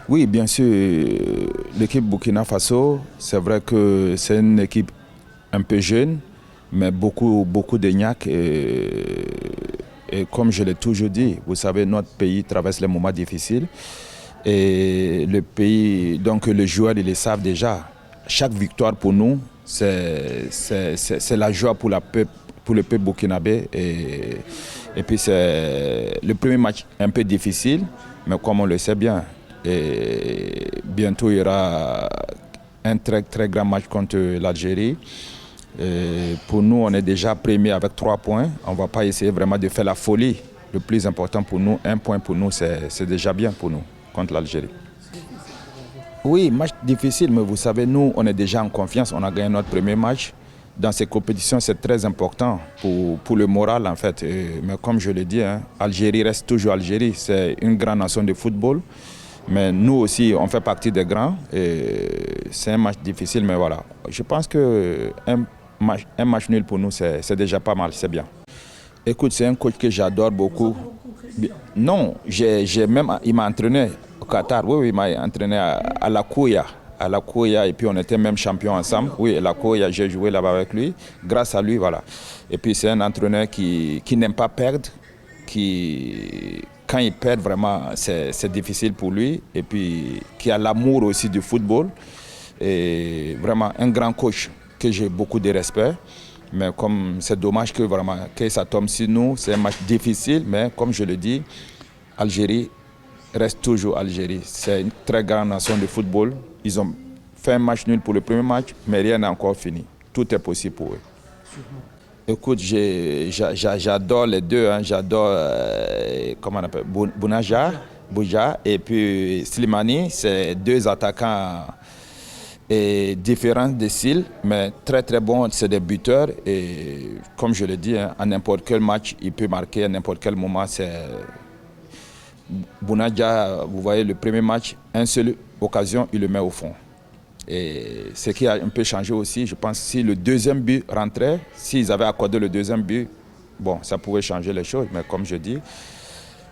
Oui, bien sûr, l'équipe Burkina Faso, c'est vrai que c'est une équipe un peu jeune, mais beaucoup de gnaques. Et comme je l'ai toujours dit, vous savez, notre pays traverse les moments difficiles. Et le pays, donc les joueurs, ils le savent déjà. Chaque victoire pour nous, c'est la joie pour le peuple burkinabé. Et puis c'est le premier match un peu difficile, mais comme on le sait bien, et bientôt il y aura un très grand match contre l'Algérie. Pour nous, on est déjà premier avec 3 points. On ne va pas essayer vraiment de faire la folie. Le plus important pour nous, 1 point pour nous, c'est déjà bien pour nous contre l'Algérie. Oui, match difficile, mais vous savez, nous, on est déjà en confiance. On a gagné notre premier match. Dans ces compétitions, c'est très important pour le moral, en fait. Mais comme je l'ai dit, hein, Algérie reste toujours Algérie. C'est une grande nation de football. Mais nous aussi, on fait partie des grands. C'est un match difficile, mais voilà. Je pense qu'un match nul pour nous, c'est déjà pas mal, c'est bien. Écoute, c'est un coach que j'adore beaucoup. Non, il m'a entraîné au Qatar. Oui, il m'a entraîné à la Kouya. À la Kouya, et puis on était même champions ensemble. Oui, à la Kouya, j'ai joué là-bas avec lui. Grâce à lui, voilà. Et puis c'est un entraîneur qui n'aime pas perdre, quand il perd, vraiment, c'est difficile pour lui. Et puis qui a l'amour aussi du football. Et vraiment un grand coach que j'ai beaucoup de respect. Mais comme c'est dommage que ça tombe sur nous, c'est un match difficile, mais comme je le dis, Algérie reste toujours Algérie. C'est une très grande nation de football. Ils ont fait un match nul pour le premier match, mais rien n'est encore fini. Tout est possible pour eux. Écoute, j'adore les deux. Hein. J'adore, comment on appelle, Bouja, et puis Slimani. C'est deux attaquants différents de style, mais très bons. C'est des buteurs. Et comme je l'ai dit, hein, à n'importe quel match, il peut marquer à n'importe quel moment. Bounadja, vous voyez, le premier match, une seule occasion, il le met au fond. Et ce qui a un peu changé aussi, je pense, si le deuxième but rentrait, s'ils avaient accordé le deuxième but, bon, ça pouvait changer les choses. Mais comme je dis,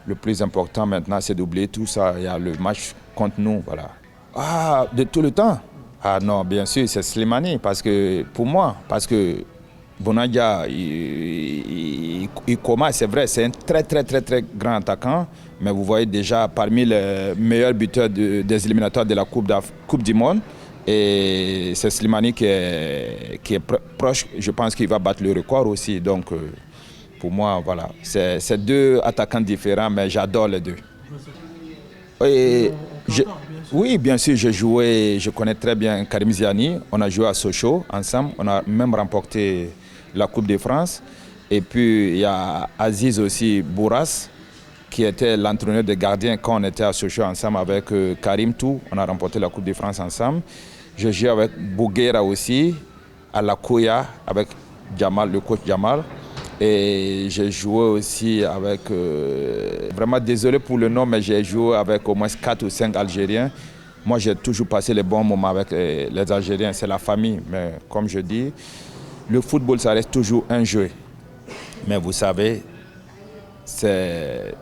le plus important maintenant, c'est d'oublier tout ça. Il y a le match contre nous, voilà. Ah, de tout le temps? Ah non, bien sûr, c'est Slimani, pour moi, parce que Bounadja, il commence, c'est vrai, c'est un très grand attaquant, mais vous voyez déjà parmi les meilleurs buteurs des éliminatoires de la Coupe du Monde, et c'est Slimani qui est proche, je pense qu'il va battre le record aussi, donc pour moi, voilà, c'est deux attaquants différents, mais j'adore les deux. Et oui, bien sûr, je connais très bien Karim Ziani. On a joué à Sochaux ensemble. On a même remporté la Coupe de France. Et puis, il y a Aziz aussi Bourras, qui était l'entraîneur des gardiens quand on était à Sochaux ensemble avec Karim Tou. On a remporté la Coupe de France ensemble. J'ai joué avec Bouguera aussi, à la Kouya, avec Jamal, le coach Jamal. Et j'ai joué aussi avec, vraiment désolé pour le nom, mais j'ai joué avec au moins 4 ou 5 Algériens. Moi, j'ai toujours passé les bons moments avec les Algériens, c'est la famille. Mais comme je dis, le football, ça reste toujours un jeu. Mais vous savez, c'est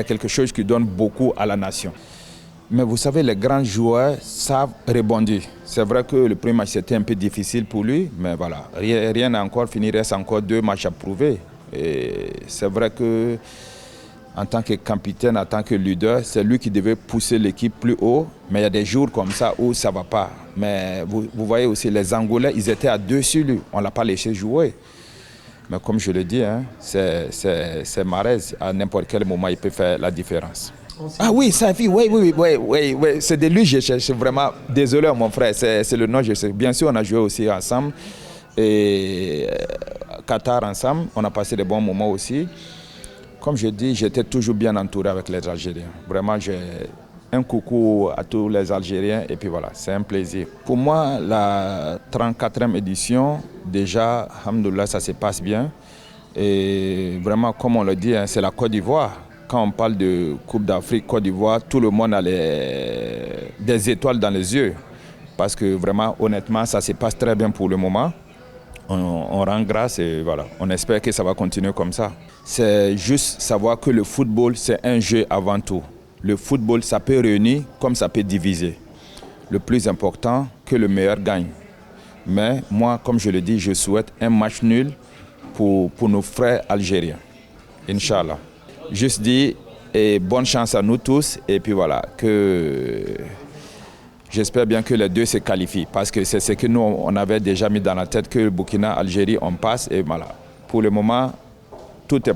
quelque chose qui donne beaucoup à la nation. Mais vous savez, les grands joueurs savent rebondir. C'est vrai que le premier match, c'était un peu difficile pour lui, mais voilà, rien n'a encore fini, il reste encore 2 matchs à prouver. Et c'est vrai que en tant que capitaine, en tant que leader, c'est lui qui devait pousser l'équipe plus haut. Mais il y a des jours comme ça où ça ne va pas. Mais vous voyez aussi, les Angolais, ils étaient à 2 sur lui. On ne l'a pas laissé jouer. Mais comme je le dis, hein, c'est Mahrez. À n'importe quel moment, il peut faire la différence. Ah oui, Safi, oui. C'est de lui que je cherche vraiment. Désolé, mon frère, c'est le nom que je sais. Bien sûr, on a joué aussi ensemble. Et Qatar ensemble, on a passé des bons moments aussi. Comme je dis, j'étais toujours bien entouré avec les Algériens. Vraiment, j'ai un coucou à tous les Algériens et puis voilà, c'est un plaisir. Pour moi, la 34e édition, déjà, alhamdoulilah, ça se passe bien. Et vraiment, comme on le dit, hein, c'est la Côte d'Ivoire. Quand on parle de Coupe d'Afrique, Côte d'Ivoire, tout le monde a des étoiles dans les yeux. Parce que vraiment, honnêtement, ça se passe très bien pour le moment. On rend grâce et voilà, on espère que ça va continuer comme ça. C'est juste savoir que le football, c'est un jeu avant tout. le football, ça peut réunir comme ça peut diviser. Le plus important, que le meilleur gagne. Mais moi, comme je le dis, je souhaite un match nul pour nos frères algériens. Inch'Allah. Juste dire et bonne chance à nous tous. Et puis voilà, que j'espère bien que les deux se qualifient. Parce que c'est ce que nous, on avait déjà mis dans la tête, que le Burkina, Algérie, on passe. Et voilà. Pour le moment, tout est